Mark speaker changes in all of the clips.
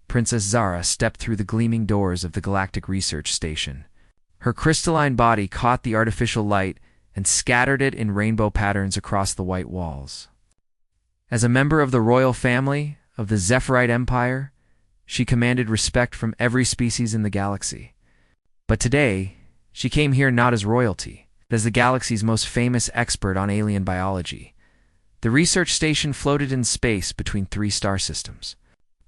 Speaker 1: Princess Zara stepped through the gleaming doors of the Galactic Research Station. Her crystalline body caught the artificial light and scattered it in rainbow patterns across the white walls. As a member of the royal family of the Zephyrite Empire, she commanded respect from every species in the galaxy. But today, she came here not as royalty, but as the galaxy's most famous expert on alien biology. The research station floated in space between 3 star systems.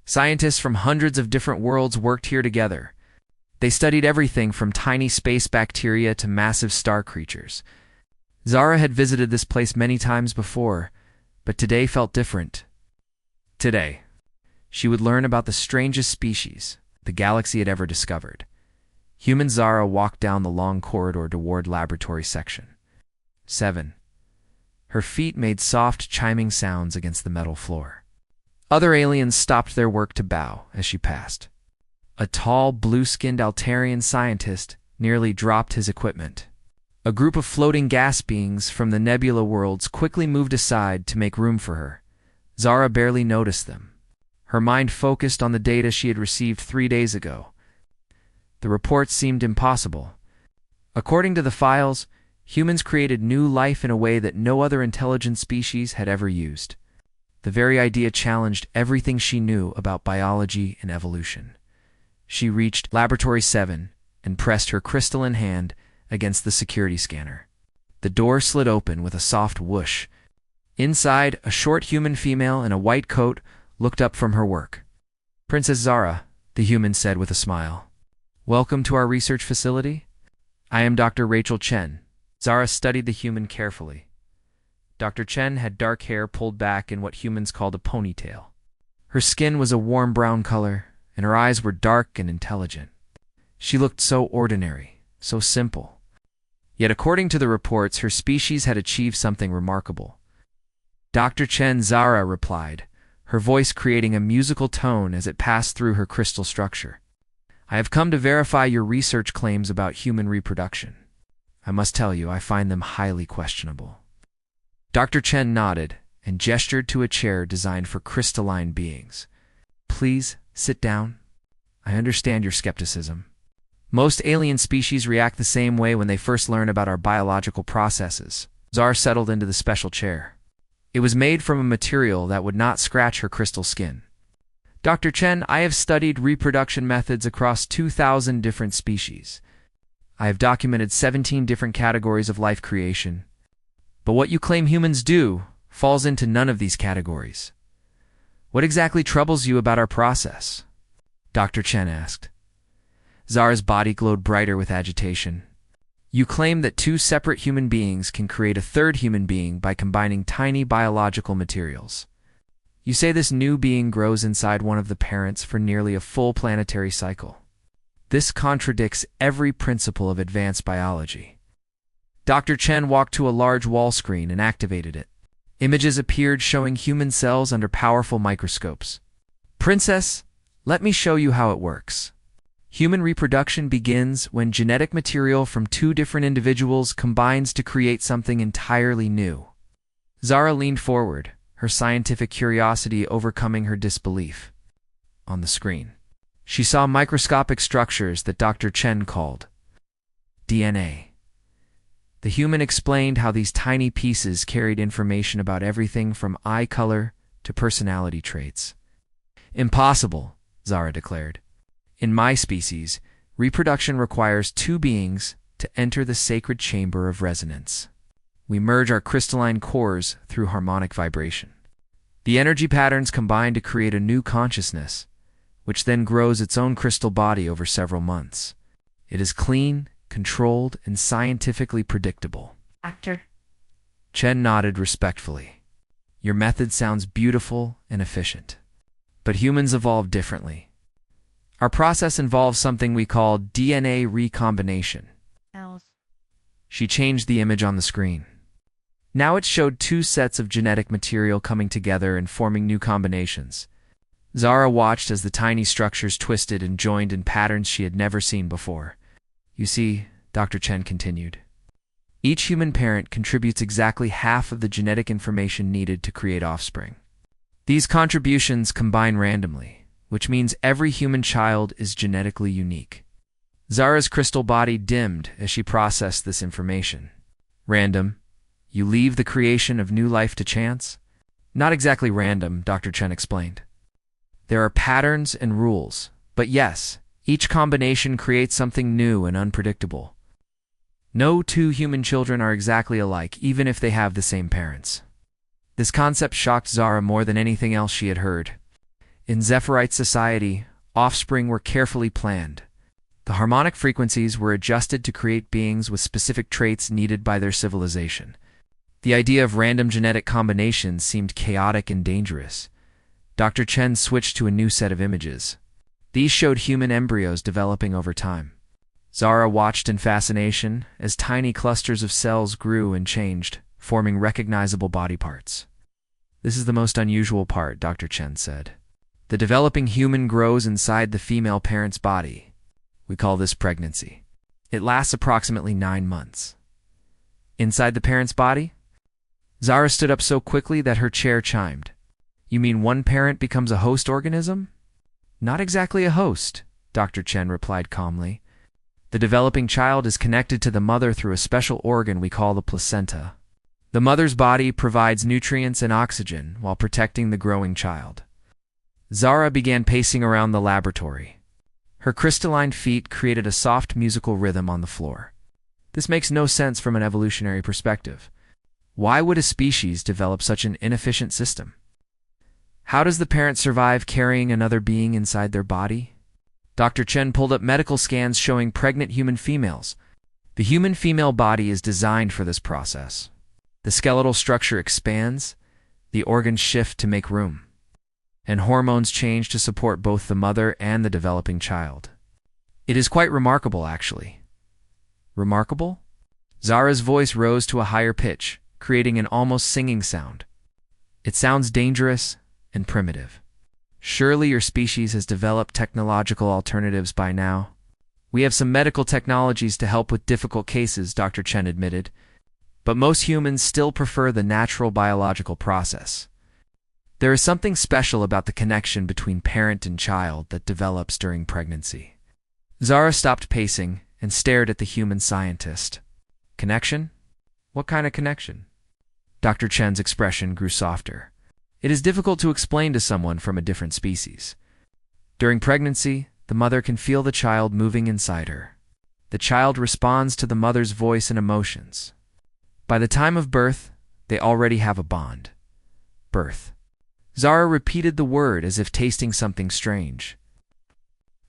Speaker 1: Scientists from hundreds of different worlds worked here together. They studied everything from tiny space bacteria to massive star creatures. Zara had visited this place many times before, but today felt different. Today, she would learn about the strangest species the galaxy had ever discovered. Human Zara walked down the long corridor toward Laboratory Section 7. Her feet made soft, chiming sounds against the metal floor. Other aliens stopped their work to bow as she passed. A tall, blue-skinned Altarian scientist nearly dropped his equipment. A group of floating gas beings from the nebula worlds quickly moved aside to make room for her. Zara barely noticed them. Her mind focused on the data she had received 3 days ago. The reports seemed impossible. According to the files, humans created new life in a way that no other intelligent species had ever used. The very idea challenged everything she knew about biology and evolution. She reached Laboratory 7 and pressed her crystalline hand against the security scanner. The door slid open with a soft whoosh. Inside, a short human female in a white coat looked up from her work. "Princess Zara," the human said with a smile. "Welcome to our research facility. I am Dr. Rachel Chen." Zara studied the human carefully. Dr. Chen had dark hair pulled back in what humans called a ponytail. Her skin was a warm brown color, and her eyes were dark and intelligent. She looked so ordinary, so simple. Yet according to the reports, her species had achieved something remarkable. "Dr. Chen," Zara replied, her voice creating a musical tone as it passed through her crystal structure. "I have come to verify your research claims about human reproduction. I must tell you, I find them highly questionable." Dr. Chen nodded and gestured to a chair designed for crystalline beings. "Please, sit down. I understand your skepticism. Most alien species react the same way when they first learn about our biological processes." Zara settled into the special chair. It was made from a material that would not scratch her crystal skin. "Dr. Chen, I have studied reproduction methods across 2,000 different species. I have documented 17 different categories of life creation. But what you claim humans do falls into none of these categories. What exactly troubles you about our process?" Dr. Chen asked. Zara's body glowed brighter with agitation. "You claim that 2 separate human beings can create a third human being by combining tiny biological materials. You say this new being grows inside one of the parents for nearly a full planetary cycle. This contradicts every principle of advanced biology." Dr. Chen walked to a large wall screen and activated it. Images appeared showing human cells under powerful microscopes. "Princess, let me show you how it works. Human reproduction begins when genetic material from 2 different individuals combines to create something entirely new." Zara leaned forward, her scientific curiosity overcoming her disbelief. On the screen, she saw microscopic structures that Dr. Chen called DNA. The human explained how these tiny pieces carried information about everything from eye color to personality traits. "Impossible," Zara declared. "In my species, reproduction requires 2 beings to enter the sacred chamber of resonance. We merge our crystalline cores through harmonic vibration. The energy patterns combine to create a new consciousness, which then grows its own crystal body over several months. It is clean, controlled, and scientifically predictable."
Speaker 2: Actor.
Speaker 1: Chen nodded respectfully. "Your method sounds beautiful and efficient. But humans evolve differently. Our process involves something we call DNA recombination."
Speaker 2: Else.
Speaker 1: She changed the image on the screen. Now it showed 2 sets of genetic material coming together and forming new combinations. Zara watched as the tiny structures twisted and joined in patterns she had never seen before. "You see," Dr. Chen continued, "each human parent contributes exactly half of the genetic information needed to create offspring. These contributions combine randomly, which means every human child is genetically unique. Zara's crystal body dimmed as she processed this information. Random. You leave the creation of new life to chance? Not exactly random, Dr. Chen explained. There are patterns and rules, but yes, each combination creates something new and unpredictable. No two human children are exactly alike, even if they have the same parents. This concept shocked Zara more than anything else she had heard. In Zephyrite society, offspring were carefully planned. The harmonic frequencies were adjusted to create beings with specific traits needed by their civilization. The idea of random genetic combinations seemed chaotic and dangerous. Dr. Chen switched to a new set of images. These showed human embryos developing over time. Zara watched in fascination as tiny clusters of cells grew and changed, forming recognizable body parts. This is the most unusual part, Dr. Chen said. The developing human grows inside the female parent's body. We call this pregnancy. It lasts approximately 9 months. Inside the parent's body? Zara stood up so quickly that her chair chimed. You mean one parent becomes a host organism? Not exactly a host, Dr. Chen replied calmly. The developing child is connected to the mother through a special organ we call the placenta. The mother's body provides nutrients and oxygen while protecting the growing child. Zara began pacing around the laboratory. Her crystalline feet created a soft musical rhythm on the floor. This makes no sense from an evolutionary perspective. Why would a species develop such an inefficient system? How does the parent survive carrying another being inside their body? Dr. Chen pulled up medical scans showing pregnant human females. The human female body is designed for this process. The skeletal structure expands, the organs shift to make room, and hormones change to support both the mother and the developing child. It is quite remarkable, actually. Remarkable? Zara's voice rose to a higher pitch, creating an almost singing sound. It sounds dangerous and primitive. Surely your species has developed technological alternatives by now. We have some medical technologies to help with difficult cases, Dr. Chen admitted, but most humans still prefer the natural biological process. There is something special about the connection between parent and child that develops during pregnancy. Zara stopped pacing and stared at the human scientist. Connection? What kind of connection? Dr. Chen's expression grew softer. It is difficult to explain to someone from a different species. During pregnancy, the mother can feel the child moving inside her. The child responds to the mother's voice and emotions. By the time of birth, they already have a bond. Birth. Zara repeated the word as if tasting something strange.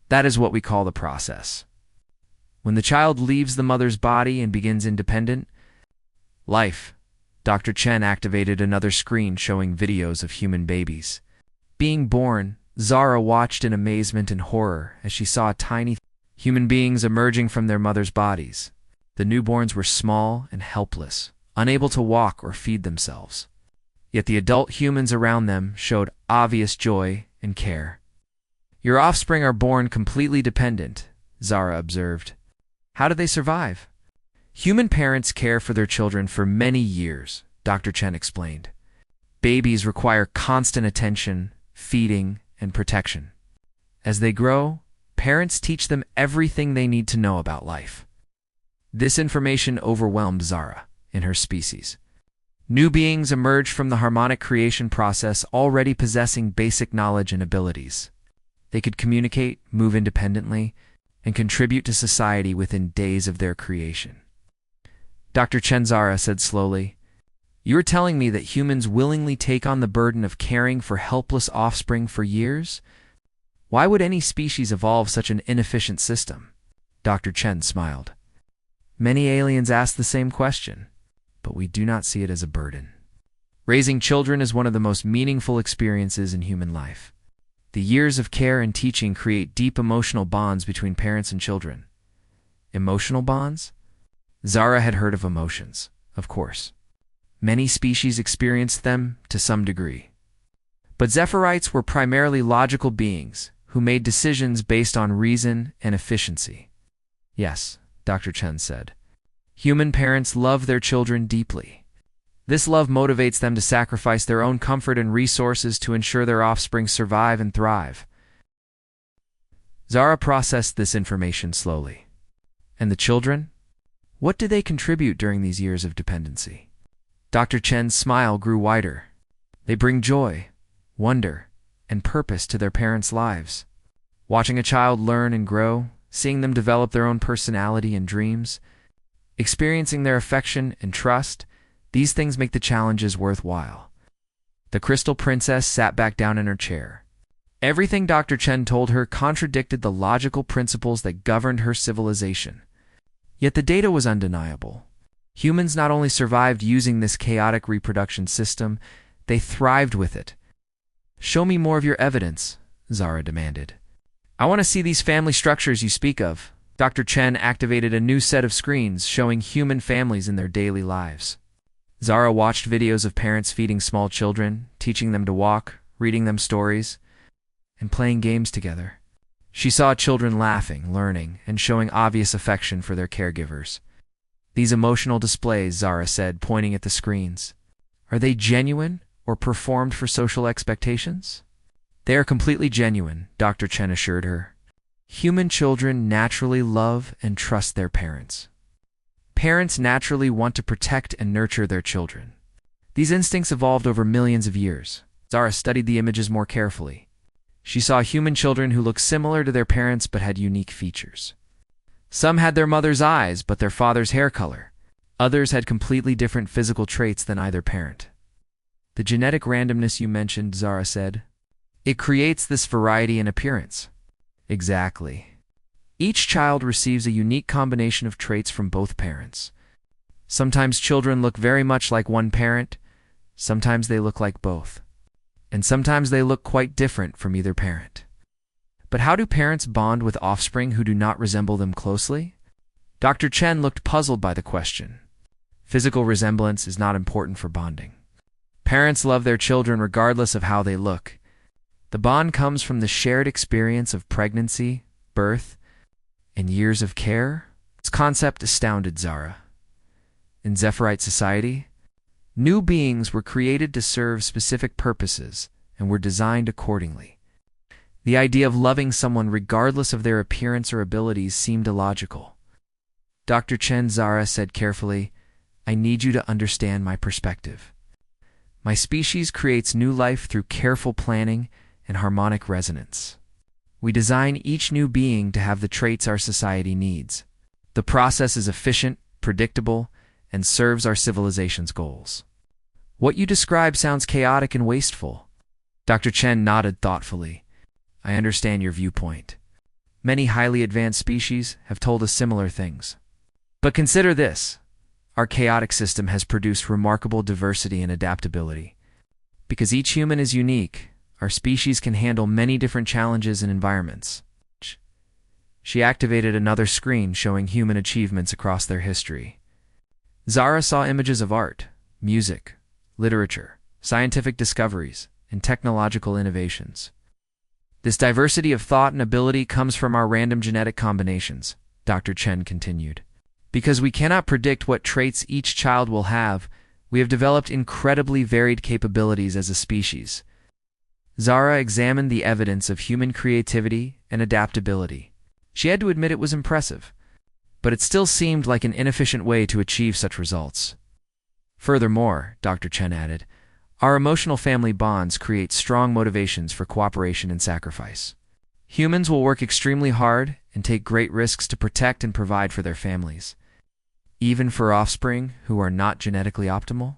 Speaker 1: That is what we call the process. When the child leaves the mother's body and begins independent life, Dr. Chen activated another screen showing videos of human babies. Being born, Zara watched in amazement and horror as she saw tiny human beings emerging from their mother's bodies. The newborns were small and helpless, unable to walk or feed themselves. Yet the adult humans around them showed obvious joy and care. Your offspring are born completely dependent, Zara observed. How do they survive? Human parents care for their children for many years, Dr. Chen explained. Babies require constant attention, feeding, and protection. As they grow, parents teach them everything they need to know about life. This information overwhelmed Zara in her species. New beings emerge from the harmonic creation process already possessing basic knowledge and abilities. They could communicate, move independently, and contribute to society within days of their creation. Dr. Chen, Zara said slowly, "You are telling me that humans willingly take on the burden of caring for helpless offspring for years? Why would any species evolve such an inefficient system?" Dr. Chen smiled. Many aliens ask the same question, but we do not see it as a burden. Raising children is one of the most meaningful experiences in human life. The years of care and teaching create deep emotional bonds between parents and children. Emotional bonds? Zara had heard of emotions, of course. Many species experienced them to some degree. But Zephyrites were primarily logical beings who made decisions based on reason and efficiency. Yes, Dr. Chen said. Human parents love their children deeply. This love motivates them to sacrifice their own comfort and resources to ensure their offspring survive and thrive. Zara processed this information slowly. And the children? What did they contribute during these years of dependency? Dr. Chen's smile grew wider. They bring joy, wonder, and purpose to their parents' lives. Watching a child learn and grow, seeing them develop their own personality and dreams, experiencing their affection and trust, these things make the challenges worthwhile. The Crystal Princess sat back down in her chair. Everything Dr. Chen told her contradicted the logical principles that governed her civilization. Yet the data was undeniable. Humans not only survived using this chaotic reproduction system, they thrived with it. "Show me more of your evidence," Zara demanded. "I want to see these family structures you speak of." Dr. Chen activated a new set of screens showing human families in their daily lives. Zara watched videos of parents feeding small children, teaching them to walk, reading them stories, and playing games together. She saw children laughing, learning, and showing obvious affection for their caregivers. "These emotional displays," Zara said, pointing at the screens, "are they genuine or performed for social expectations?" "They are completely genuine," Dr. Chen assured her. "Human children naturally love and trust their parents. Parents naturally want to protect and nurture their children. These instincts evolved over millions of years." Zara studied the images more carefully. She saw human children who looked similar to their parents but had unique features. Some had their mother's eyes but their father's hair color. Others had completely different physical traits than either parent. "The genetic randomness you mentioned," Zara said. "It creates this variety in appearance." "Exactly. Each child receives a unique combination of traits from both parents. Sometimes children look very much like one parent, sometimes they look like both, and sometimes they look quite different from either parent." "But how do parents bond with offspring who do not resemble them closely?" Dr. Chen looked puzzled by the question. "Physical resemblance is not important for bonding. Parents love their children regardless of how they look. The bond comes from the shared experience of pregnancy, birth, and years of care." This concept astounded Zara. In Zephyrite society, new beings were created to serve specific purposes and were designed accordingly. The idea of loving someone regardless of their appearance or abilities seemed illogical. Dr. Chen, Zara said carefully, "I need you to understand my perspective. My species creates new life through careful planning and harmonic resonance. We design each new being to have the traits our society needs. The process is efficient, predictable, and serves our civilization's goals." "What you describe sounds chaotic and wasteful." Dr. Chen nodded thoughtfully. "I understand your viewpoint. Many highly advanced species have told us similar things. But consider this. Our chaotic system has produced remarkable diversity and adaptability. Because each human is unique, our species can handle many different challenges and environments." She activated another screen showing human achievements across their history. Zara saw images of art, music, literature, scientific discoveries, and technological innovations. "This diversity of thought and ability comes from our random genetic combinations," Dr. Chen continued. "Because we cannot predict what traits each child will have, we have developed incredibly varied capabilities as a species." Zara examined the evidence of human creativity and adaptability. She had to admit it was impressive, but it still seemed like an inefficient way to achieve such results. "Furthermore," Dr. Chen added, "our emotional family bonds create strong motivations for cooperation and sacrifice. Humans will work extremely hard and take great risks to protect and provide for their families. Even for offspring who are not genetically optimal?"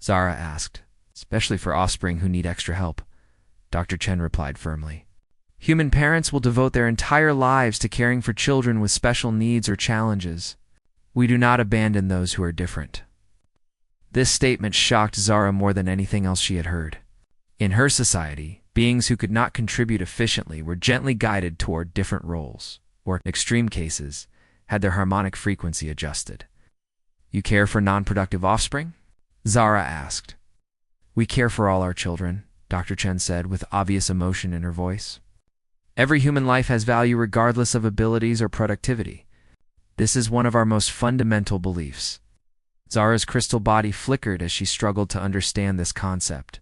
Speaker 1: Zara asked. "Especially for offspring who need extra help," Dr. Chen replied firmly. "Human parents will devote their entire lives to caring for children with special needs or challenges. We do not abandon those who are different." This statement shocked Zara more than anything else she had heard. In her society, beings who could not contribute efficiently were gently guided toward different roles, or, in extreme cases, had their harmonic frequency adjusted. "You care for non-productive offspring?" Zara asked. "We care for all our children," Dr. Chen said with obvious emotion in her voice. "Every human life has value regardless of abilities or productivity. This is one of our most fundamental beliefs." Zara's crystal body flickered as she struggled to understand this concept.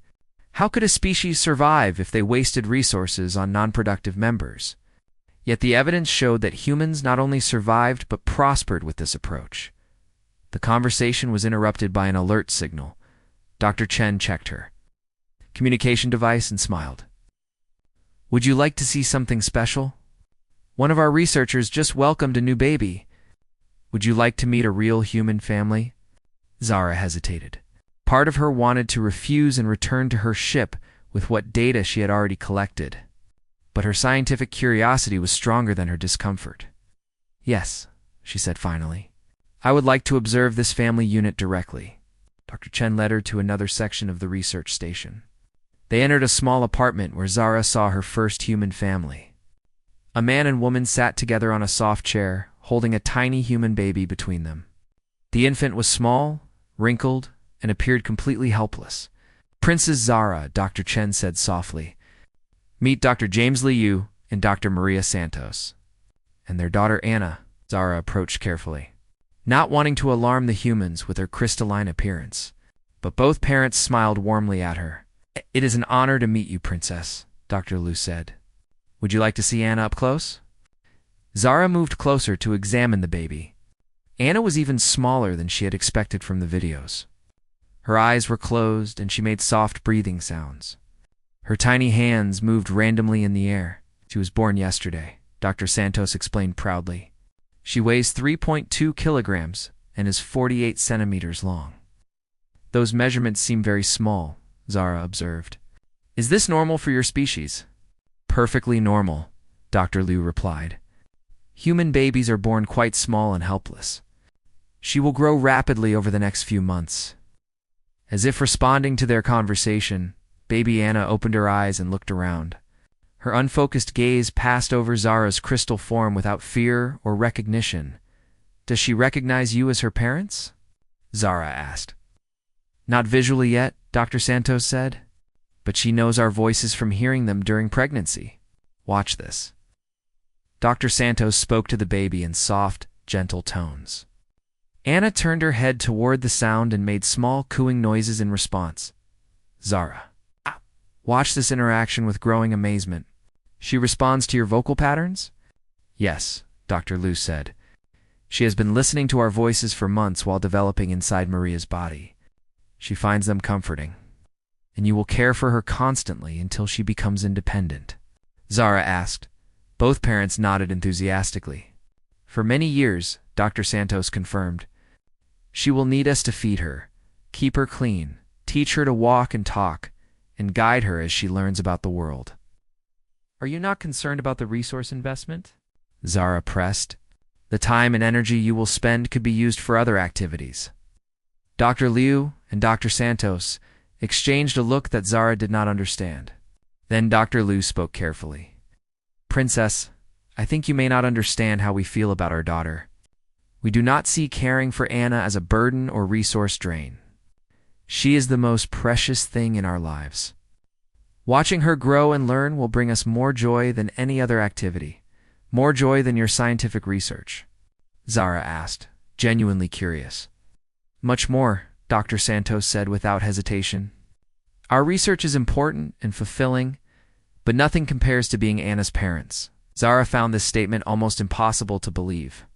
Speaker 1: How could a species survive if they wasted resources on non-productive members? Yet the evidence showed that humans not only survived but prospered with this approach. The conversation was interrupted by an alert signal. Dr. Chen checked her communication device and smiled. "Would you like to see something special? One of our researchers just welcomed a new baby. Would you like to meet a real human family?" Zara hesitated. Part of her wanted to refuse and return to her ship with what data she had already collected. But her scientific curiosity was stronger than her discomfort. "Yes," she said finally. "I would like to observe this family unit directly." Dr. Chen led her to another section of the research station. They entered a small apartment where Zara saw her first human family. A man and woman sat together on a soft chair, holding a tiny human baby between them. The infant was small, wrinkled, and appeared completely helpless. "Princess Zara," Dr. Chen said softly. "Meet Dr. James Liu and Dr. Maria Santos." "And their daughter Anna," Zara approached carefully, not wanting to alarm the humans with her crystalline appearance. But both parents smiled warmly at her. "It is an honor to meet you, Princess," Dr. Liu said. "Would you like to see Anna up close?" Zara moved closer to examine the baby. Anna was even smaller than she had expected from the videos. Her eyes were closed and she made soft breathing sounds. Her tiny hands moved randomly in the air. "She was born yesterday," Dr. Santos explained proudly. "She weighs 3.2 kilograms and is 48 centimeters long." "Those measurements seem very small," Zara observed. "Is this normal for your species?" "Perfectly normal," Dr. Liu replied. "Human babies are born quite small and helpless. She will grow rapidly over the next few months." As if responding to their conversation, baby Anna opened her eyes and looked around. Her unfocused gaze passed over Zara's crystal form without fear or recognition. "Does she recognize you as her parents?" Zara asked. "Not visually yet," Dr. Santos said, "but she knows our voices from hearing them during pregnancy. Watch this." Dr. Santos spoke to the baby in soft, gentle tones. Anna turned her head toward the sound and made small cooing noises in response. Zara watched this interaction with growing amazement. "She responds to your vocal patterns?" "Yes," Dr. Liu said. "She has been listening to our voices for months while developing inside Maria's body. She finds them comforting. And you will care for her constantly until she becomes independent?" Zara asked. Both parents nodded enthusiastically. "For many years," Dr. Santos confirmed. "She will need us to feed her, keep her clean, teach her to walk and talk, and guide her as she learns about the world." "Are you not concerned about the resource investment?" Zara pressed. "The time and energy you will spend could be used for other activities." Dr. Liu and Dr. Santos exchanged a look that Zara did not understand. Then Dr. Liu spoke carefully. "Princess, I think you may not understand how we feel about our daughter. We do not see caring for Anna as a burden or resource drain. She is the most precious thing in our lives. Watching her grow and learn will bring us more joy than any other activity, more joy than your scientific research." Zara asked, genuinely curious. "Much more," Dr. Santos said without hesitation. "Our research is important and fulfilling, but nothing compares to being Anna's parents." Zara found this statement almost impossible to believe.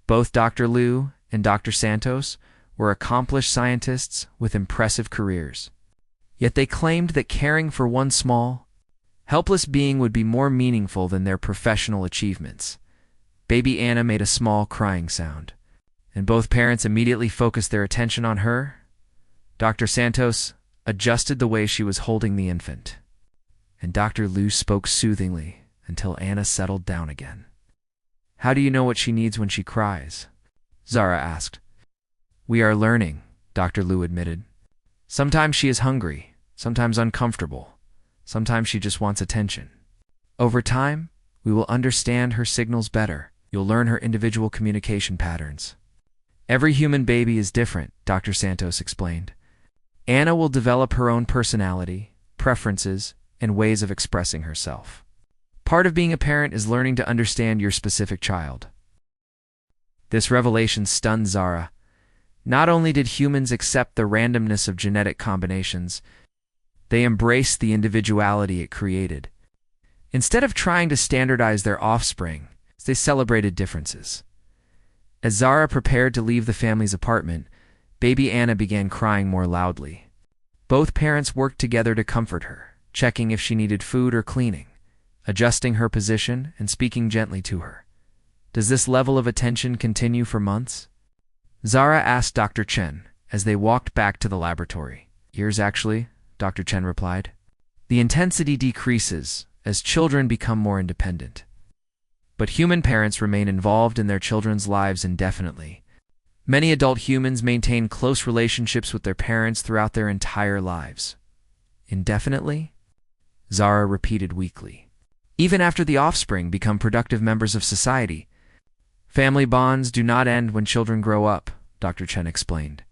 Speaker 1: Both Dr. Liu and Dr. Santos were accomplished scientists with impressive careers. Yet they claimed that caring for one small, helpless being would be more meaningful than their professional achievements. Baby Anna made a small crying sound, and both parents immediately focused their attention on her. Dr. Santos adjusted the way she was holding the infant, and Dr. Liu spoke soothingly until Anna settled down again. "How do you know what she needs when she cries?" Zara asked. "We are learning," Dr. Liu admitted. "Sometimes she is hungry, sometimes uncomfortable, sometimes she just wants attention. Over time, we will understand her signals better. You'll learn her individual communication patterns." "Every human baby is different," Dr. Santos explained. "Anna will develop her own personality, preferences, and ways of expressing herself. Part of being a parent is learning to understand your specific child." This revelation stunned Zara. Not only did humans accept the randomness of genetic combinations, they embraced the individuality it created. Instead of trying to standardize their offspring, they celebrated differences. As Zara prepared to leave the family's apartment, baby Anna began crying more loudly. Both parents worked together to comfort her, checking if she needed food or cleaning, adjusting her position and speaking gently to her. Does this level of attention continue for months? Zara asked Dr. Chen as they walked back to the laboratory. Years, actually, Dr. Chen replied. The intensity decreases as children become more independent. But human parents remain involved in their children's lives indefinitely. Many adult humans maintain close relationships with their parents throughout their entire lives. Indefinitely? Zara repeated weakly. Even after the offspring become productive members of society. Family bonds do not end when children grow up, Dr. Chen explained.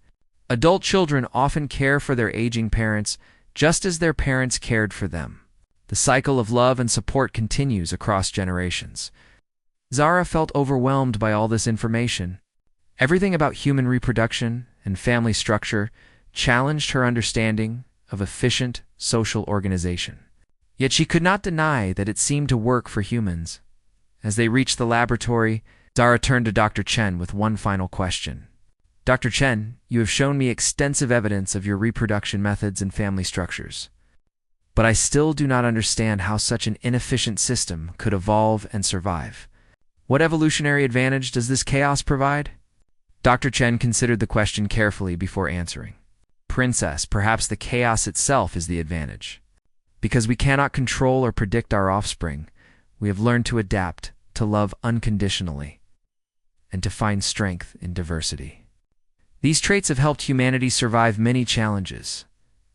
Speaker 1: Adult children often care for their aging parents just as their parents cared for them. The cycle of love and support continues across generations. Zara felt overwhelmed by all this information. Everything about human reproduction and family structure challenged her understanding of efficient social organization. Yet she could not deny that it seemed to work for humans. As they reached the laboratory, Zara turned to Dr. Chen with one final question. Dr. Chen, you have shown me extensive evidence of your reproduction methods and family structures. But I still do not understand how such an inefficient system could evolve and survive. What evolutionary advantage does this chaos provide? Dr. Chen considered the question carefully before answering. Princess, perhaps the chaos itself is the advantage. Because we cannot control or predict our offspring, we have learned to adapt, to love unconditionally, and to find strength in diversity. These traits have helped humanity survive many challenges,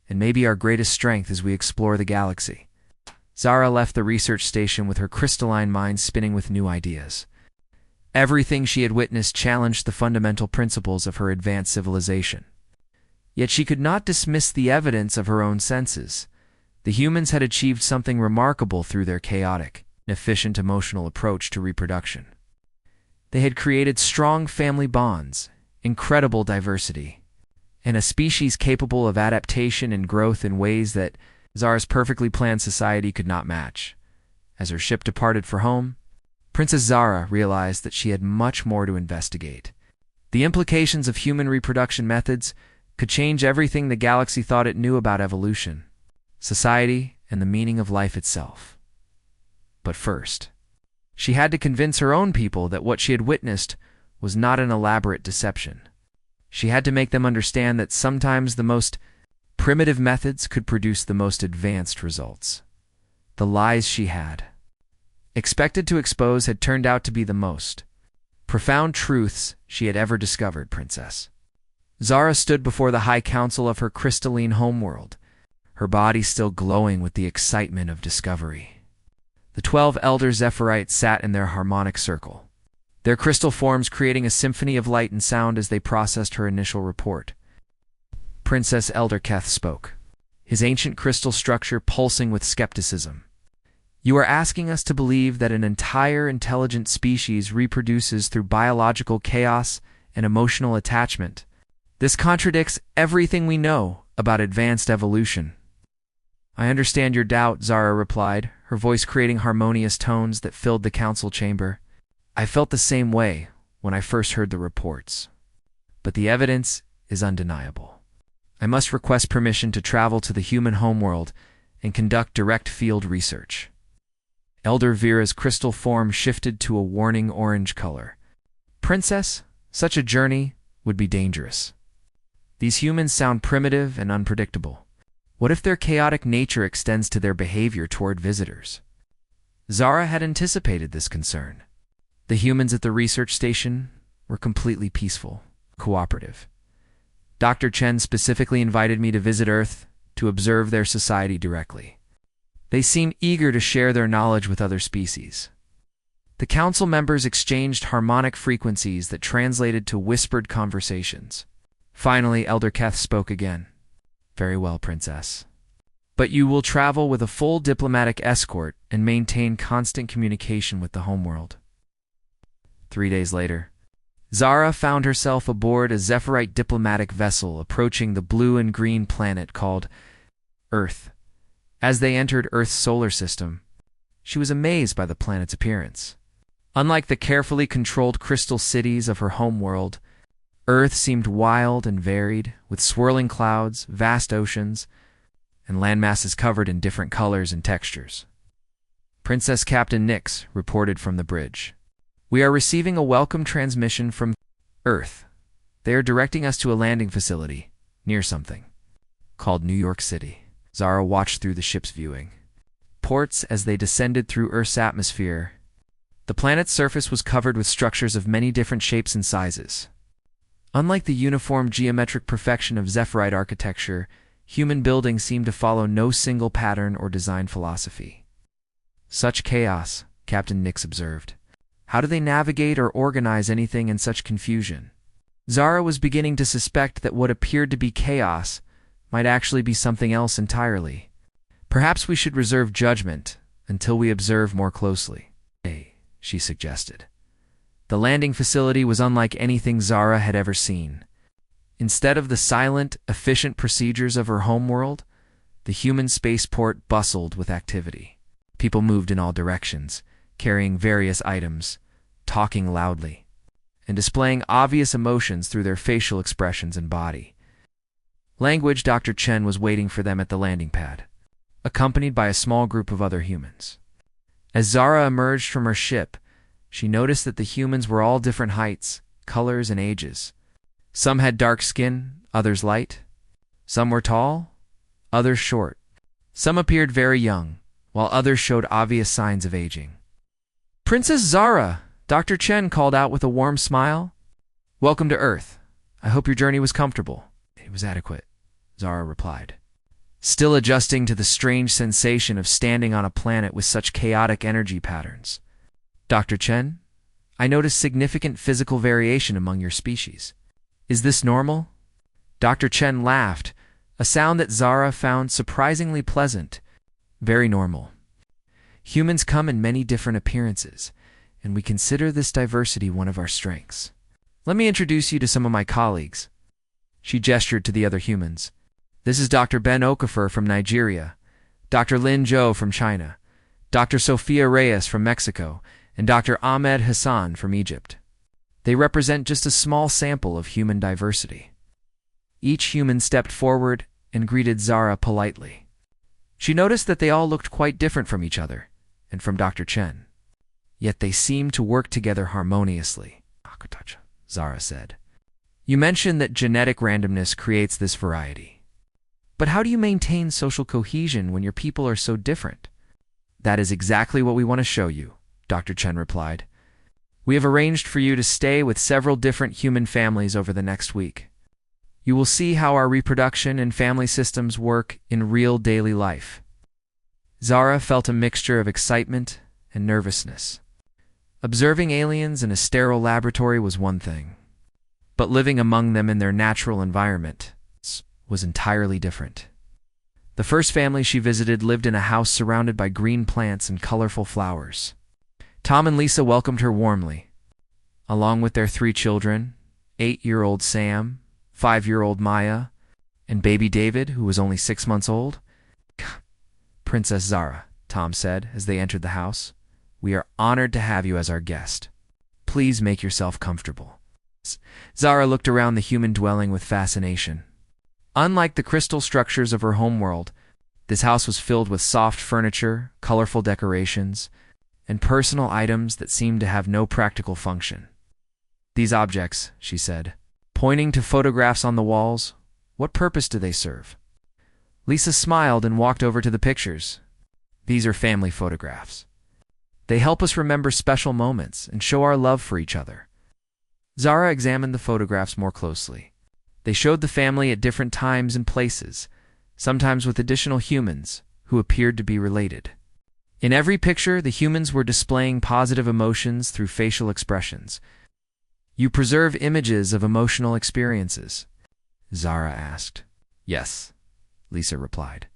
Speaker 1: and may be our greatest strength as we explore the galaxy. Zara left the research station with her crystalline mind spinning with new ideas. Everything she had witnessed challenged the fundamental principles of her advanced civilization. Yet she could not dismiss the evidence of her own senses. The humans had achieved something remarkable through their chaotic, efficient emotional approach to reproduction. They had created strong family bonds, incredible diversity, and a species capable of adaptation and growth in ways that Zara's perfectly planned society could not match. As her ship departed for home, Princess Zara realized that she had much more to investigate. The implications of human reproduction methods could change everything the galaxy thought it knew about evolution, society, and the meaning of life itself. But first, she had to convince her own people that what she had witnessed was not an elaborate deception. She had to make them understand that sometimes the most primitive methods could produce the most advanced results. The lies she had expected to expose had turned out to be the most profound truths she had ever discovered, Princess. Zara stood before the high council of her crystalline homeworld, her body still glowing with the excitement of discovery. The 12 elder Zephirites sat in their harmonic circle, their crystal forms creating a symphony of light and sound as they processed her initial report. Princess Elder Keth spoke, his ancient crystal structure pulsing with skepticism. You are asking us to believe that an entire intelligent species reproduces through biological chaos and emotional attachment. This contradicts everything we know about advanced evolution. I understand your doubt, Zara replied, her voice creating harmonious tones that filled the council chamber. I felt the same way when I first heard the reports. But the evidence is undeniable. I must request permission to travel to the human homeworld and conduct direct field research. Elder Vera's crystal form shifted to a warning orange color. Princess, such a journey would be dangerous. These humans sound primitive and unpredictable. What if their chaotic nature extends to their behavior toward visitors? Zara had anticipated this concern. The humans at the research station were completely peaceful, cooperative. Dr. Chen specifically invited me to visit Earth to observe their society directly. They seemed eager to share their knowledge with other species. The council members exchanged harmonic frequencies that translated to whispered conversations. Finally, Elder Keth spoke again. Very well, Princess. But you will travel with a full diplomatic escort and maintain constant communication with the homeworld. 3 days later, Zara found herself aboard a Zephyrite diplomatic vessel approaching the blue and green planet called Earth. As they entered Earth's solar system, She was amazed by the planet's appearance. Unlike the carefully controlled crystal cities of her homeworld, Earth seemed wild and varied, with swirling clouds, vast oceans, and landmasses covered in different colors and textures. Princess Captain Nix reported from the bridge. "We are receiving a welcome transmission from Earth. They are directing us to a landing facility, near something called New York City." Zara watched through the ship's viewing ports as they descended through Earth's atmosphere. The planet's surface was covered with structures of many different shapes and sizes. Unlike the uniform geometric perfection of Zephyrite architecture, human buildings seemed to follow no single pattern or design philosophy. "Such chaos," Captain Nix observed. "How do they navigate or organize anything in such confusion?" Zara was beginning to suspect that what appeared to be chaos might actually be something else entirely. "Perhaps we should reserve judgment until we observe more closely," she suggested. The landing facility was unlike anything Zara had ever seen. Instead of the silent, efficient procedures of her homeworld, the human spaceport bustled with activity. People moved in all directions, carrying various items, talking loudly, and displaying obvious emotions through their facial expressions and body. Language Dr. Chen was waiting for them at the landing pad, accompanied by a small group of other humans. As Zara emerged from her ship, she noticed that the humans were all different heights, colors, and ages. Some had dark skin, others light. Some were tall, others short. Some appeared very young, while others showed obvious signs of aging. "Princess Zara!" Dr. Chen called out with a warm smile. "Welcome to Earth. I hope your journey was comfortable." "It was adequate," Zara replied, still adjusting to the strange sensation of standing on a planet with such chaotic energy patterns. "Dr. Chen, I noticed significant physical variation among your species. Is this normal?" Dr. Chen laughed, a sound that Zara found surprisingly pleasant. "Very normal. Humans come in many different appearances, and we consider this diversity one of our strengths. Let me introduce you to some of my colleagues." She gestured to the other humans. "This is Dr. Ben Okafor from Nigeria, Dr. Lin Zhou from China, Dr. Sophia Reyes from Mexico, and Dr. Ahmed Hassan from Egypt. They represent just a small sample of human diversity." Each human stepped forward and greeted Zara politely. She noticed that they all looked quite different from each other and from Dr. Chen. Yet they seemed to work together harmoniously. Zara said, "You mentioned that genetic randomness creates this variety. But how do you maintain social cohesion when your people are so different?" "That is exactly what we want to show you," Dr. Chen replied. "We have arranged for you to stay with several different human families over the next week. You will see how our reproduction and family systems work in real daily life." Zara felt a mixture of excitement and nervousness. Observing aliens in a sterile laboratory was one thing, but living among them in their natural environment was entirely different. The first family she visited lived in a house surrounded by green plants and colorful flowers. Tom and Lisa welcomed her warmly, along with their 3 children, 8-year-old Sam, 5-year-old Maya, and baby David, who was only 6 months old. "Princess Zara," Tom said as they entered the house, "we are honored to have you as our guest. Please make yourself comfortable." Zara looked around the human dwelling with fascination. Unlike the crystal structures of her homeworld, this house was filled with soft furniture, colorful decorations, and personal items that seemed to have no practical function. "These objects," she said, pointing to photographs on the walls, "what purpose do they serve?" Lisa smiled and walked over to the pictures. "These are family photographs. They help us remember special moments and show our love for each other." Zara examined the photographs more closely. They showed the family at different times and places, sometimes with additional humans who appeared to be related. In every picture, the humans were displaying positive emotions through facial expressions. "You preserve images of emotional experiences?" Zara asked. "Yes," Lisa replied.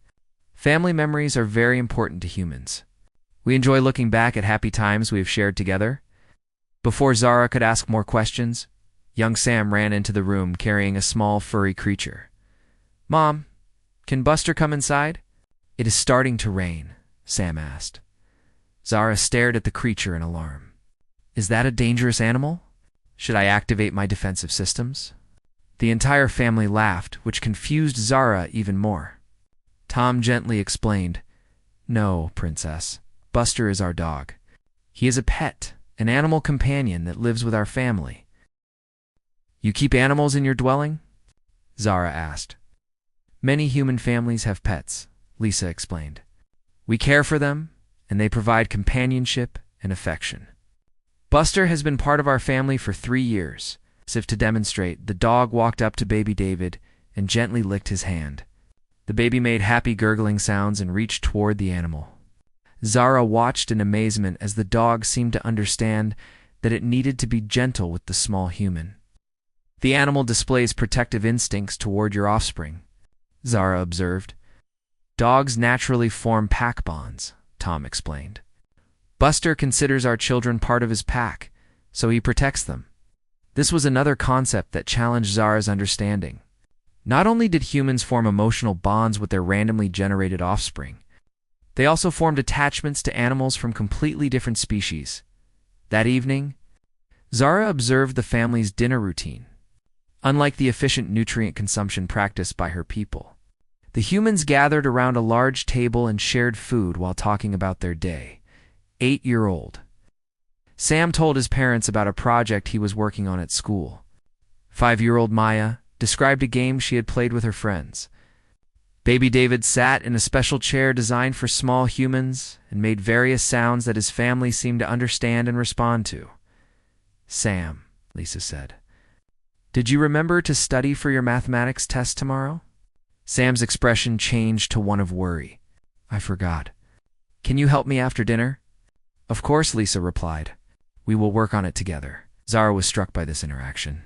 Speaker 1: "Family memories are very important to humans. We enjoy looking back at happy times we have shared together." Before Zara could ask more questions, young Sam ran into the room carrying a small furry creature. "Mom, can Buster come inside?" "It is starting to rain," Sam asked. Zara stared at the creature in alarm. Is that a dangerous animal? Should I activate my defensive systems? The entire family laughed, which confused Zara even more. Tom gently explained, No, Princess. Buster is our dog. He is a pet, an animal companion that lives with our family. You keep animals in your dwelling? Zara asked. Many human families have pets, Lisa explained. We care for them, and they provide companionship and affection. Buster has been part of our family for 3 years. As if to demonstrate, the dog walked up to baby David and gently licked his hand. The baby made happy gurgling sounds and reached toward the animal. Zara watched in amazement as the dog seemed to understand that it needed to be gentle with the small human. The animal displays protective instincts toward your offspring, Zara observed. Dogs naturally form pack bonds, Tom explained. Buster considers our children part of his pack, so he protects them. This was another concept that challenged Zara's understanding. Not only did humans form emotional bonds with their randomly generated offspring, they also formed attachments to animals from completely different species. That evening, Zara observed the family's dinner routine. Unlike the efficient nutrient consumption practiced by her people, the humans gathered around a large table and shared food while talking about their day. 8-year-old Sam told his parents about a project he was working on at school. 5-year-old Maya described a game she had played with her friends. Baby David sat in a special chair designed for small humans and made various sounds that his family seemed to understand and respond to. Sam, Lisa said, did you remember to study for your mathematics test tomorrow? Sam's expression changed to one of worry. I forgot. Can you help me after dinner? Of course, Lisa replied. We will work on it together. Zara was struck by this interaction.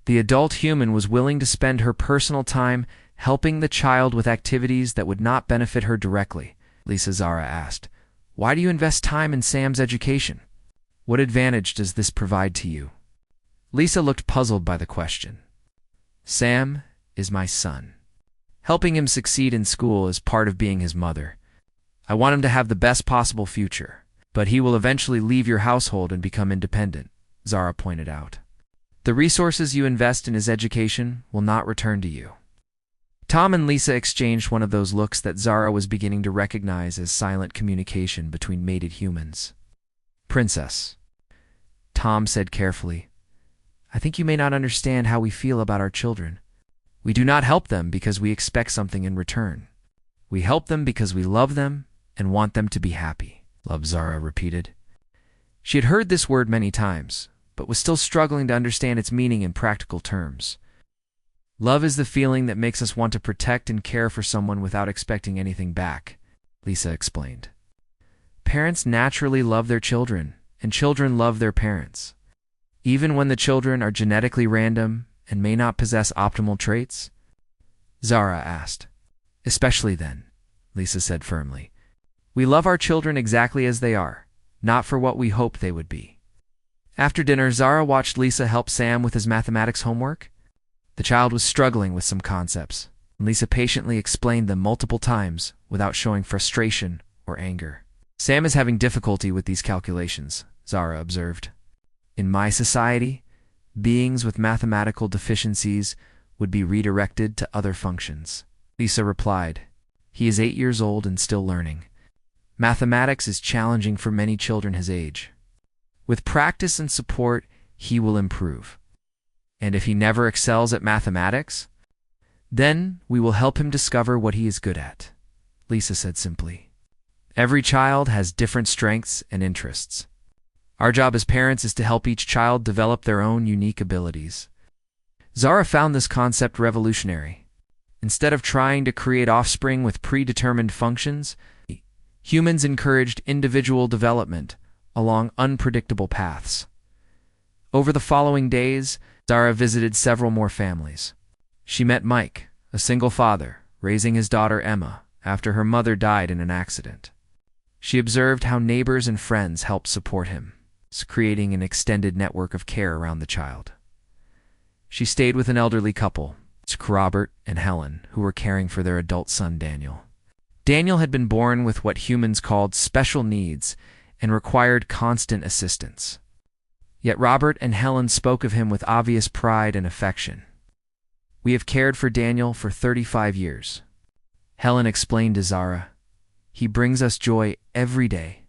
Speaker 1: The adult human was willing to spend her personal time helping the child with activities that would not benefit her directly. Zara asked, Why do you invest time in Sam's education? What advantage does this provide to you? Lisa looked puzzled by the question. Sam is my son. Helping him succeed in school is part of being his mother. I want him to have the best possible future, but he will eventually leave your household and become independent, Zara pointed out. The resources you invest in his education will not return to you. Tom and Lisa exchanged one of those looks that Zara was beginning to recognize as silent communication between mated humans. Princess, Tom said carefully, I think you may not understand how we feel about our children. We do not help them because we expect something in return. We help them because we love them and want them to be happy, Zara repeated. She had heard this word many times, but was still struggling to understand its meaning in practical terms. Love is the feeling that makes us want to protect and care for someone without expecting anything back, Lisa explained. Parents naturally love their children, and children love their parents. Even when the children are genetically random and may not possess optimal traits? Zara asked. Especially then, Lisa said firmly. We love our children exactly as they are, not for what we hope they would be. After dinner, Zara watched Lisa help Sam with his mathematics homework. The child was struggling with some concepts, and Lisa patiently explained them multiple times without showing frustration or anger. Sam is having difficulty with these calculations, Zara observed. In my society, beings with mathematical deficiencies would be redirected to other functions. Lisa replied, He is 8 years old and still learning. Mathematics is challenging for many children his age. With practice and support, he will improve. And if he never excels at mathematics, then we will help him discover what he is good at, Lisa said simply. Every child has different strengths and interests. Our job as parents is to help each child develop their own unique abilities. Zara found this concept revolutionary. Instead of trying to create offspring with predetermined functions, humans encouraged individual development along unpredictable paths. Over the following days, Zara visited several more families. She met Mike, a single father, raising his daughter Emma after her mother died in an accident. She observed how neighbors and friends helped support him, creating an extended network of care around the child. She stayed with an elderly couple, Robert and Helen, who were caring for their adult son Daniel. Daniel had been born with what humans called special needs and required constant assistance. Yet Robert and Helen spoke of him with obvious pride and affection. "We have cared for Daniel for 35 years. Helen explained to Zara. "He brings us joy every day.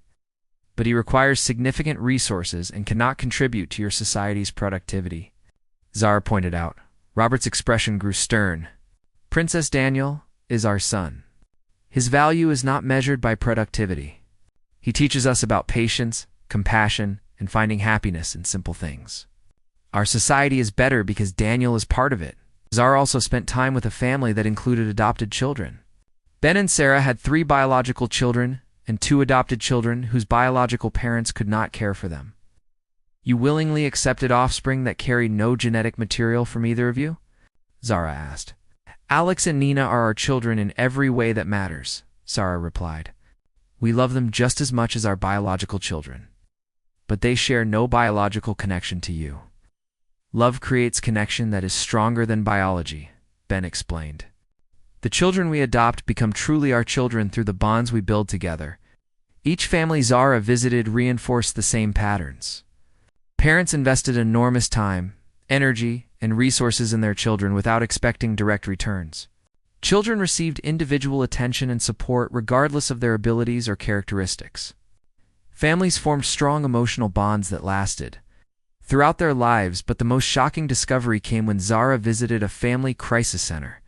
Speaker 1: But he requires significant resources and cannot contribute to your society's productivity," Zara pointed out. Robert's expression grew stern. "Princess Daniel is our son. His value is not measured by productivity. He teaches us about patience, compassion, and finding happiness in simple things. Our society is better because Daniel is part of it." Zara also spent time with a family that included adopted children. Ben and Sarah had 3 biological children and 2 adopted children whose biological parents could not care for them. "You willingly accepted offspring that carried no genetic material from either of you?" Zara asked. "Alex and Nina are our children in every way that matters," Zara replied. "We love them just as much as our biological children. But they share no biological connection to you. Love creates connection that is stronger than biology," Ben explained. "The children we adopt become truly our children through the bonds we build together." Each family Zara visited reinforced the same patterns. Parents invested enormous time, energy, and resources in their children without expecting direct returns. Children received individual attention and support regardless of their abilities or characteristics. Families formed strong emotional bonds that lasted throughout their lives, but the most shocking discovery came when Zara visited a family crisis center.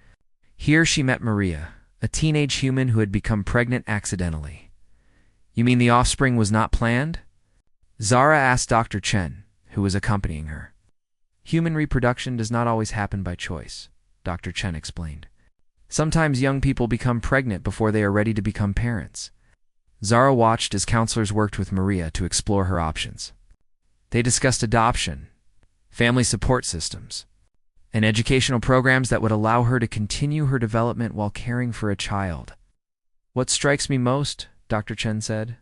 Speaker 1: Here she met Maria, a teenage human who had become pregnant accidentally. "You mean the offspring was not planned?" Zara asked Dr. Chen, who was accompanying her. "Human reproduction does not always happen by choice," Dr. Chen explained. "Sometimes young people become pregnant before they are ready to become parents." Zara watched as counselors worked with Maria to explore her options. They discussed adoption, family support systems, and educational programs that would allow her to continue her development while caring for a child. "What strikes me most," Dr. Chen said,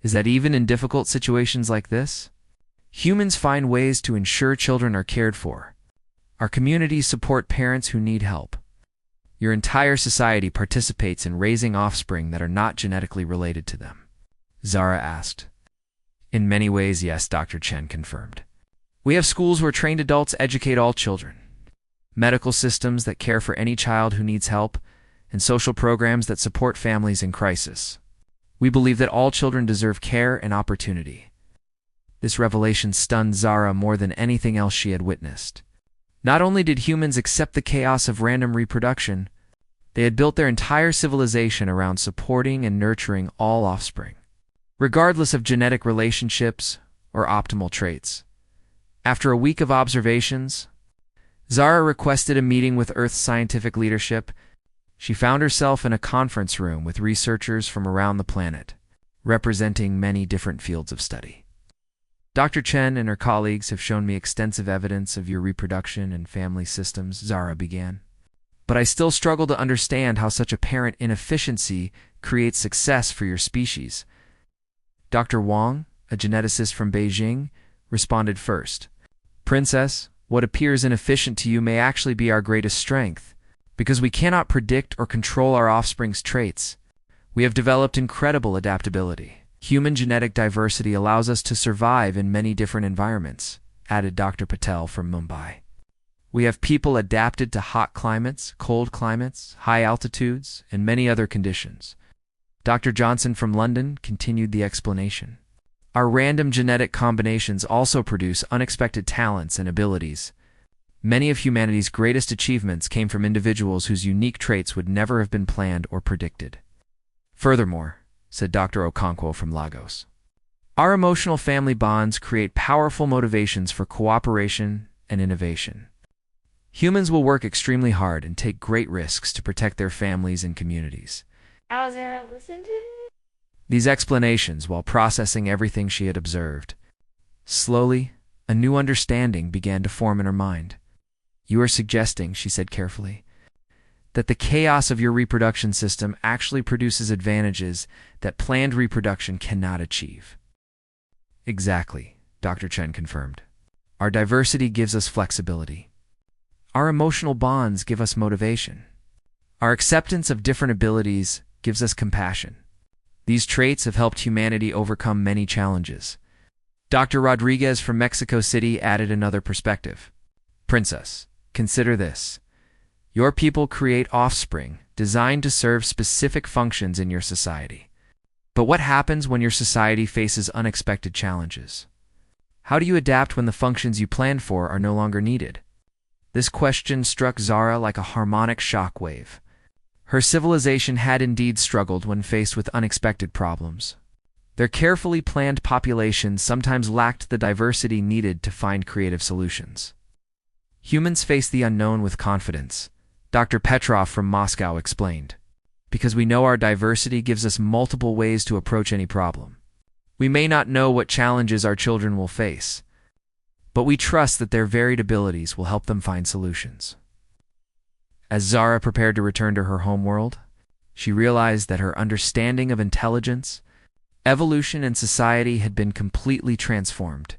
Speaker 1: "is that even in difficult situations like this, humans find ways to ensure children are cared for. Our communities support parents who need help. Your entire society participates in raising offspring that are not genetically related to them." Zara asked. "In many ways, yes," Dr. Chen confirmed. "We have schools where trained adults educate all children, medical systems that care for any child who needs help, and social programs that support families in crisis. We believe that all children deserve care and opportunity." This revelation stunned Zara more than anything else she had witnessed. Not only did humans accept the chaos of random reproduction, they had built their entire civilization around supporting and nurturing all offspring, regardless of genetic relationships or optimal traits. After a week of observations, Zara requested a meeting with Earth's scientific leadership. She found herself in a conference room with researchers from around the planet, representing many different fields of study. "Dr. Chen and her colleagues have shown me extensive evidence of your reproduction and family systems," Zara began. "But I still struggle to understand how such apparent inefficiency creates success for your species." Dr. Wang, a geneticist from Beijing, responded first. "Princess, what appears inefficient to you may actually be our greatest strength. Because we cannot predict or control our offspring's traits, we have developed incredible adaptability. Human genetic diversity allows us to survive in many different environments," added Dr. Patel from Mumbai. "We have people adapted to hot climates, cold climates, high altitudes, and many other conditions." Dr. Johnson from London continued the explanation. "Our random genetic combinations also produce unexpected talents and abilities. Many of humanity's greatest achievements came from individuals whose unique traits would never have been planned or predicted." "Furthermore," said Dr. Okonkwo from Lagos, "our emotional family bonds create powerful motivations for cooperation and innovation. Humans will work extremely hard and take great risks to protect their families and communities."
Speaker 2: I was gonna listen to it.
Speaker 1: These explanations while processing everything she had observed. Slowly, a new understanding began to form in her mind. "You are suggesting," she said carefully, "that the chaos of your reproduction system actually produces advantages that planned reproduction cannot achieve." "Exactly," Dr. Chen confirmed. "Our diversity gives us flexibility. Our emotional bonds give us motivation. Our acceptance of different abilities gives us compassion. These traits have helped humanity overcome many challenges. Dr. Rodriguez from Mexico City added another perspective. Princess, consider this. Your people create offspring designed to serve specific functions in your society. But what happens when your society faces unexpected challenges? How do you adapt when the functions you planned for are no longer needed? This question struck Zara like a harmonic shockwave. Her civilization had indeed struggled when faced with unexpected problems. Their carefully planned populations sometimes lacked the diversity needed to find creative solutions. Humans face the unknown with confidence, Dr. Petrov from Moscow explained, because we know our diversity gives us multiple ways to approach any problem. We may not know what challenges our children will face, but we trust that their varied abilities will help them find solutions. As Zara prepared to return to her homeworld, she realized that her understanding of intelligence, evolution, and society had been completely transformed.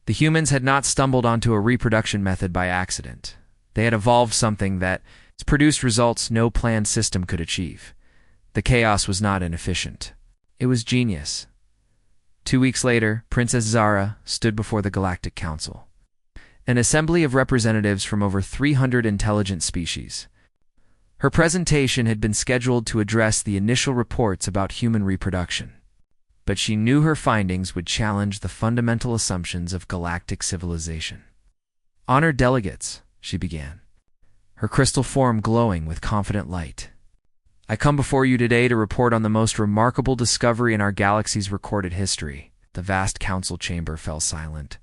Speaker 1: The humans had not stumbled onto a reproduction method by accident. They had evolved something that produced results no planned system could achieve. The chaos was not inefficient. It was genius. 2 weeks later, Princess Zara stood before the Galactic Council, an assembly of representatives from over 300 intelligent species. Her presentation had been scheduled to address the initial reports about human reproduction, but she knew her findings would challenge the fundamental assumptions of galactic civilization. "Honored delegates," she began, her crystal form glowing with confident light. "I come before you today to report on the most remarkable discovery in our galaxy's recorded history." The vast council chamber fell silent.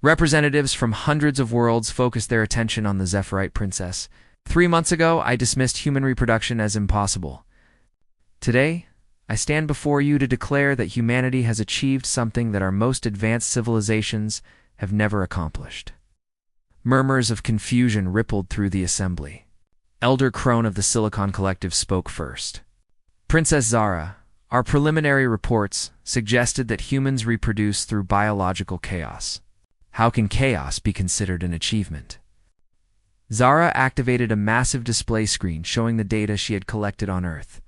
Speaker 1: Representatives from hundreds of worlds focused their attention on the Zephyrite princess. 3 months ago, I dismissed human reproduction as impossible. Today, I stand before you to declare that humanity has achieved something that our most advanced civilizations have never accomplished. Murmurs of confusion rippled through the assembly. Elder Crone of the Silicon Collective spoke first. "Princess Zara, our preliminary reports suggested that humans reproduce through biological chaos. How can chaos be considered an achievement?" Zara activated a massive display screen showing the data she had collected on Earth.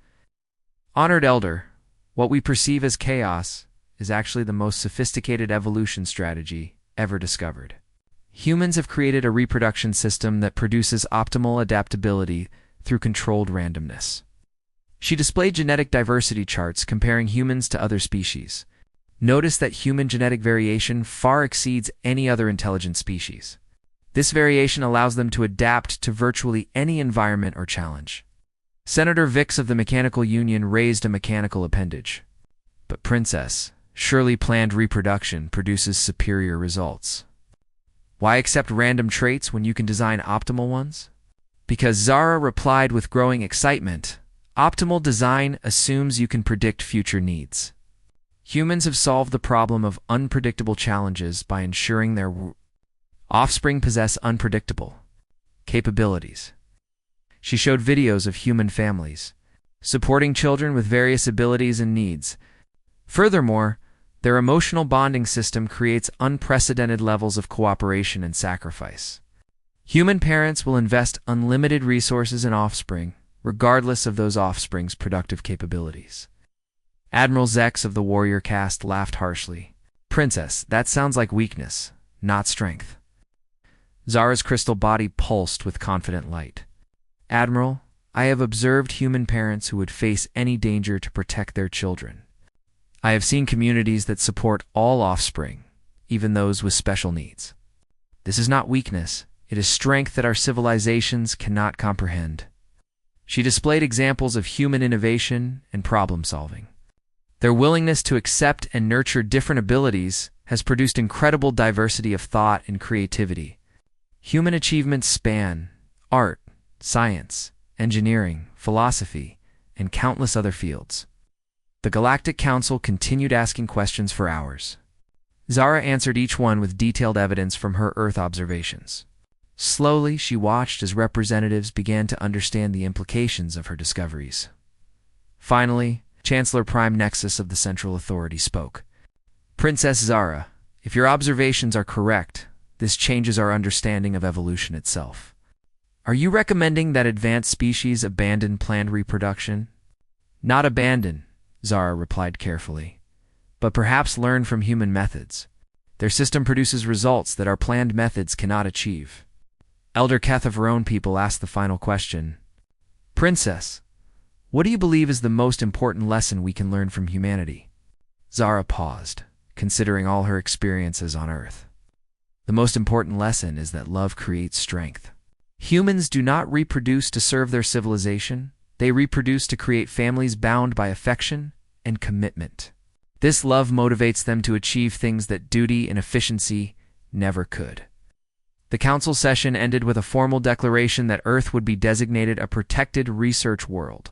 Speaker 1: "Honored Elder, what we perceive as chaos is actually the most sophisticated evolution strategy ever discovered. Humans have created a reproduction system that produces optimal adaptability through controlled randomness." She displayed genetic diversity charts comparing humans to other species. Notice that human genetic variation far exceeds any other intelligent species. This variation allows them to adapt to virtually any environment or challenge. Senator Vix of the Mechanical Union raised a mechanical appendage. "But Princess, surely planned reproduction produces superior results. Why accept random traits when you can design optimal ones?" Because Zara replied with growing excitement, "Optimal design assumes you can predict future needs. Humans have solved the problem of unpredictable challenges by ensuring their offspring possess unpredictable capabilities." She showed videos of human families, supporting children with various abilities and needs. Furthermore, their emotional bonding system creates unprecedented levels of cooperation and sacrifice. Human parents will invest unlimited resources in offspring, regardless of those offspring's productive capabilities. Admiral Zex of the warrior caste laughed harshly. "Princess, that sounds like weakness, not strength." Zara's crystal body pulsed with confident light. "Admiral, I have observed human parents who would face any danger to protect their children. I have seen communities that support all offspring, even those with special needs. This is not weakness, it is strength that our civilizations cannot comprehend." She displayed examples of human innovation and problem-solving. Their willingness to accept and nurture different abilities has produced incredible diversity of thought and creativity. Human achievements span art, science, engineering, philosophy, and countless other fields. The Galactic Council continued asking questions for hours. Zara answered each one with detailed evidence from her Earth observations. Slowly, she watched as representatives began to understand the implications of her discoveries. Finally, Chancellor Prime Nexus of the Central Authority spoke. "Princess Zara, if your observations are correct, this changes our understanding of evolution itself. Are you recommending that advanced species abandon planned reproduction?" "Not abandon," Zara replied carefully. But perhaps learn from human methods. Their system produces results that our planned methods cannot achieve. Elder Keth of her own people asked the final question. Princess, what do you believe is the most important lesson we can learn from humanity? Zara paused, considering all her experiences on Earth. The most important lesson is that love creates strength. Humans do not reproduce to serve their civilization. They reproduce to create families bound by affection and commitment. This love motivates them to achieve things that duty and efficiency never could. The council session ended with a formal declaration that Earth would be designated a protected research world.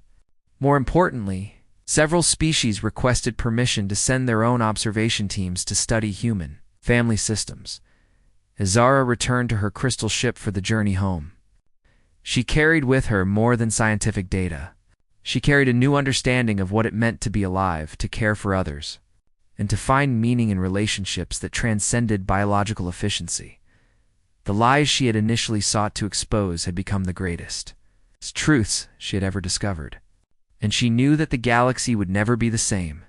Speaker 1: More importantly, several species requested permission to send their own observation teams to study human family systems. As Zara returned to her crystal ship for the journey home, she carried with her more than scientific data. She carried a new understanding of what it meant to be alive, to care for others, and to find meaning in relationships that transcended biological efficiency. The lies she had initially sought to expose had become the greatest truths she had ever discovered, and she knew that the galaxy would never be the same.